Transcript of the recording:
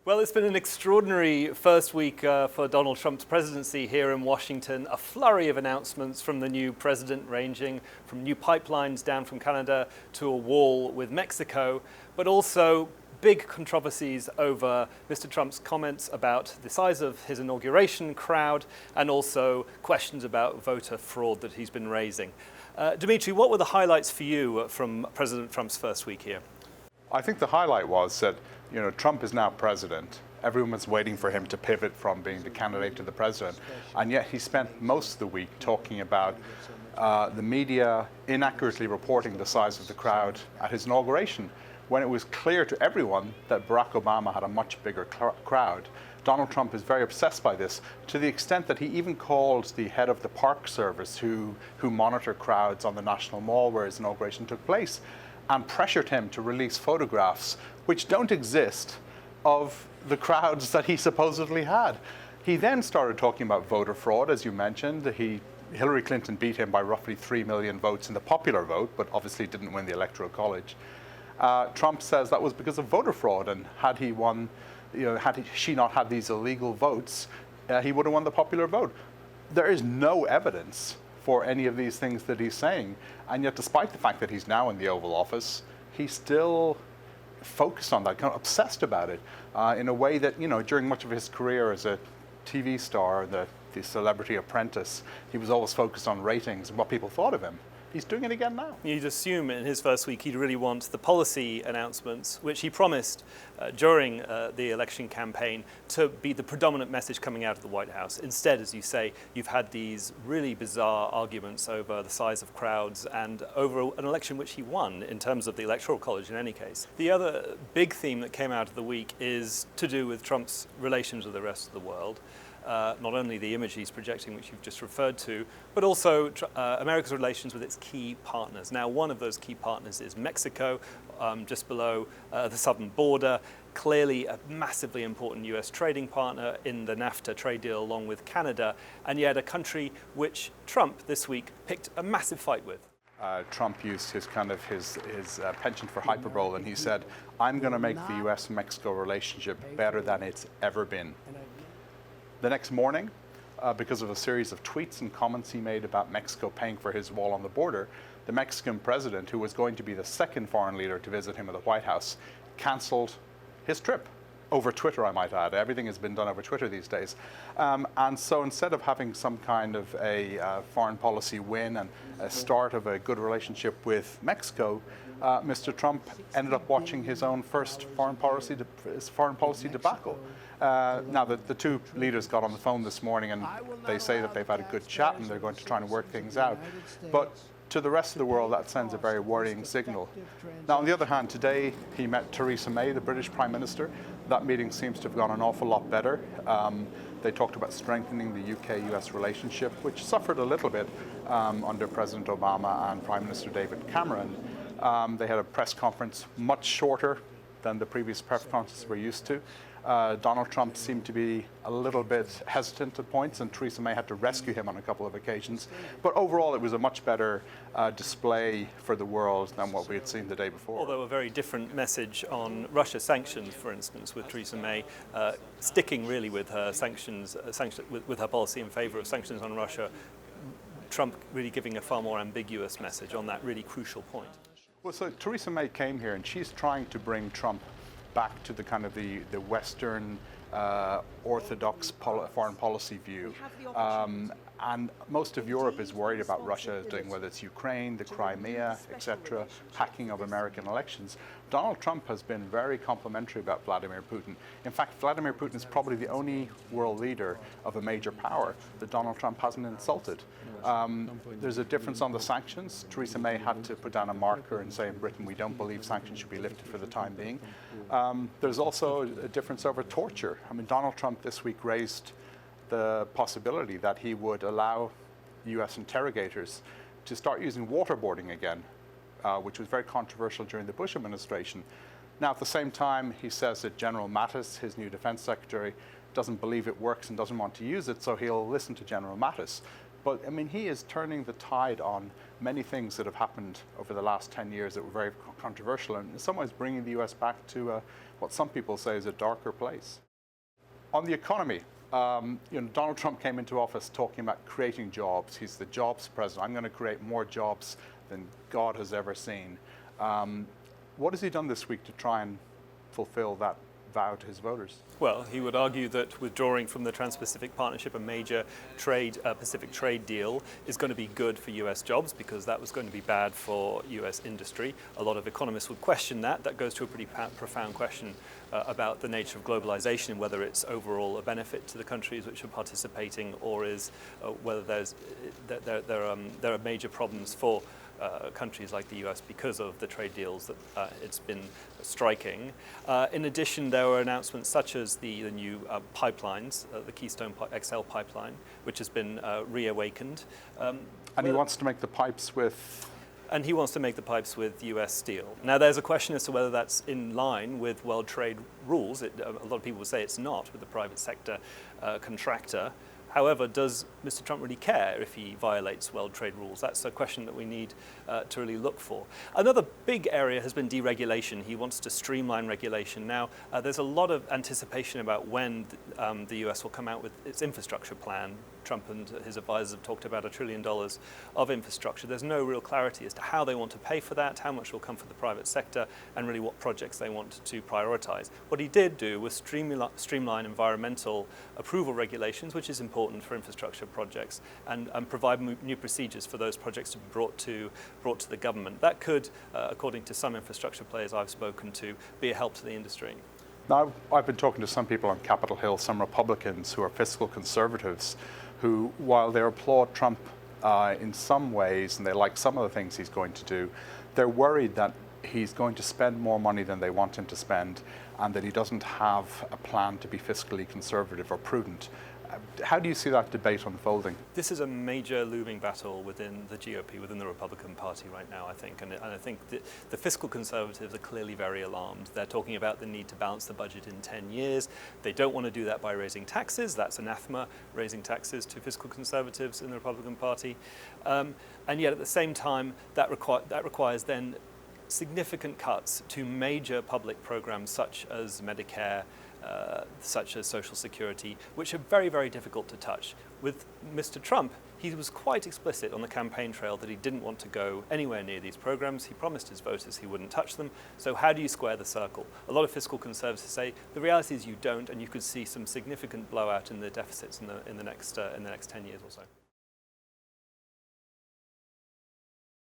Well, it's been an extraordinary first week for Donald Trump's presidency here in Washington. A flurry of announcements from the new president, ranging from new pipelines down from Canada to a wall with Mexico, but also big controversies over Mr. Trump's comments about the size of his inauguration crowd and also questions about voter fraud that he's been raising. Demetri, what were the highlights for you from President Trump's first week here? I think the highlight was that, Trump is now president. Everyone was waiting for him to pivot from being the candidate to the president. And yet he spent most of the week talking about the media inaccurately reporting the size of the crowd at his inauguration, when it was clear to everyone that Barack Obama had a much bigger crowd. Donald Trump is very obsessed by this, to the extent that he even called the head of the Park Service, who monitor crowds on the National Mall where his inauguration took place, and pressured him to release photographs which don't exist of the crowds that he supposedly had. He then started talking about voter fraud, as you mentioned. Hillary Clinton beat him by roughly 3 million votes in the popular vote, but obviously didn't win the Electoral College. Trump says that was because of voter fraud, and had he won, had she not had these illegal votes, he would have won the popular vote. There is no evidence for any of these things that he's saying. And yet, despite the fact that he's now in the Oval Office, he's still focused on that, kind of obsessed about it, in a way that, during much of his career as a TV star, the Celebrity Apprentice, he was always focused on ratings and what people thought of him. He's doing it again now. You'd assume in his first week he'd really want the policy announcements, which he promised during the election campaign, to be the predominant message coming out of the White House. Instead, as you say, you've had these really bizarre arguments over the size of crowds and over an election which he won in terms of the Electoral College in any case. The other big theme that came out of the week is to do with Trump's relations with the rest of the world. Not only the image he's projecting, which you've just referred to, but also America's relations with its key partners. Now, one of those key partners is Mexico, just below the southern border, clearly a massively important US trading partner in the NAFTA trade deal along with Canada, and yet a country which Trump this week picked a massive fight with. Trump used his penchant for hyperbole, and he said, "I'm going to make the US-Mexico relationship better than it's ever been." The next morning, because of a series of tweets and comments he made about Mexico paying for his wall on the border, the Mexican president, who was going to be the second foreign leader to visit him at the White House, canceled his trip. Over Twitter, I might add. Everything has been done over Twitter these days. And so instead of having some kind of a foreign policy win and a start of a good relationship with Mexico, Mr. Trump ended up watching his own first foreign policy debacle. Now, the two leaders got on the phone this morning, and they say that they've had a good chat and they're going to try and work things out. But to the rest of the world, that sends a very worrying signal. Now, on the other hand, today he met Theresa May, the British Prime Minister. That meeting seems to have gone an awful lot better. They talked about strengthening the UK-US relationship, which suffered a little bit under President Obama and Prime Minister David Cameron. They had a press conference much shorter than the previous press conferences we're used to. Donald Trump seemed to be a little bit hesitant at points, and Theresa May had to rescue him on a couple of occasions. But overall, it was a much better display for the world than what we had seen the day before. Although a very different message on Russia sanctions, for instance, with Theresa May sticking really with her with her policy in favor of sanctions on Russia. Trump really giving a far more ambiguous message on that really crucial point. Well, so Theresa May came here, and she's trying to bring Trump back to the kind of the Western orthodox foreign policy view. And most of Europe is worried about Russia doing, whether it's Ukraine, the Crimea, etc., hacking of American elections. Donald Trump has been very complimentary about Vladimir Putin. In fact, Vladimir Putin is probably the only world leader of a major power that Donald Trump hasn't insulted. There's a difference on the sanctions. Theresa May had to put down a marker and say in Britain, we don't believe sanctions should be lifted for the time being. There's also a difference over torture. I mean, Donald Trump this week raised the possibility that he would allow US interrogators to start using waterboarding again, which was very controversial during the Bush administration. Now, at the same time, he says that General Mattis, his new defense secretary, doesn't believe it works and doesn't want to use it, so he'll listen to General Mattis. But I mean, he is turning the tide on many things that have happened over the last 10 years that were very controversial, and in some ways bringing the US back to what some people say is a darker place. On the economy, Donald Trump came into office talking about creating jobs. He's the jobs president. I'm going to create more jobs than God has ever seen. What has he done this week to try and fulfill that vow to his voters? Well, he would argue that withdrawing from the Trans-Pacific Partnership, a major Pacific trade deal, is going to be good for US jobs because that was going to be bad for US industry. A lot of economists would question that. That goes to a pretty profound question about the nature of globalization and whether it's overall a benefit to the countries which are participating, or is whether there are major problems for countries like the US because of the trade deals that it's been striking. In addition, there were announcements such as the new pipelines, the Keystone XL pipeline, which has been reawakened. And he wants to make the pipes with... And he wants to make the pipes with US steel. Now, there's a question as to whether that's in line with world trade rules. A lot of people would say it's not with the private sector contractor. However, does Mr. Trump really care if he violates world trade rules? That's a question that we need to really look for. Another big area has been deregulation. He wants to streamline regulation. Now, there's a lot of anticipation about when the US will come out with its infrastructure plan. Trump and his advisors have talked about $1 trillion of infrastructure. There's no real clarity as to how they want to pay for that, how much will come from the private sector, and really what projects they want to prioritize. What he did do was streamline environmental approval regulations, which is important for infrastructure projects, and provide new procedures for those projects to be brought to the government. That could, according to some infrastructure players I've spoken to, be a help to the industry. Now, I've been talking to some people on Capitol Hill, some Republicans who are fiscal conservatives, who, while they applaud Trump in some ways and they like some of the things he's going to do, they're worried that he's going to spend more money than they want him to spend and that he doesn't have a plan to be fiscally conservative or prudent. How do you see that debate unfolding? This is a major looming battle within the GOP, within the Republican Party right now, I think. And I think the fiscal conservatives are clearly very alarmed. They're talking about the need to balance the budget in 10 years. They don't want to do that by raising taxes. That's anathema, raising taxes to fiscal conservatives in the Republican Party. And yet at the same time, that requires then significant cuts to major public programs such as Medicare, such as Social Security, which are very, very difficult to touch. With Mr. Trump, he was quite explicit on the campaign trail that he didn't want to go anywhere near these programs. He promised his voters he wouldn't touch them. So how do you square the circle? A lot of fiscal conservatives say the reality is you don't, and you could see some significant blowout in the deficits in the next 10 years or so.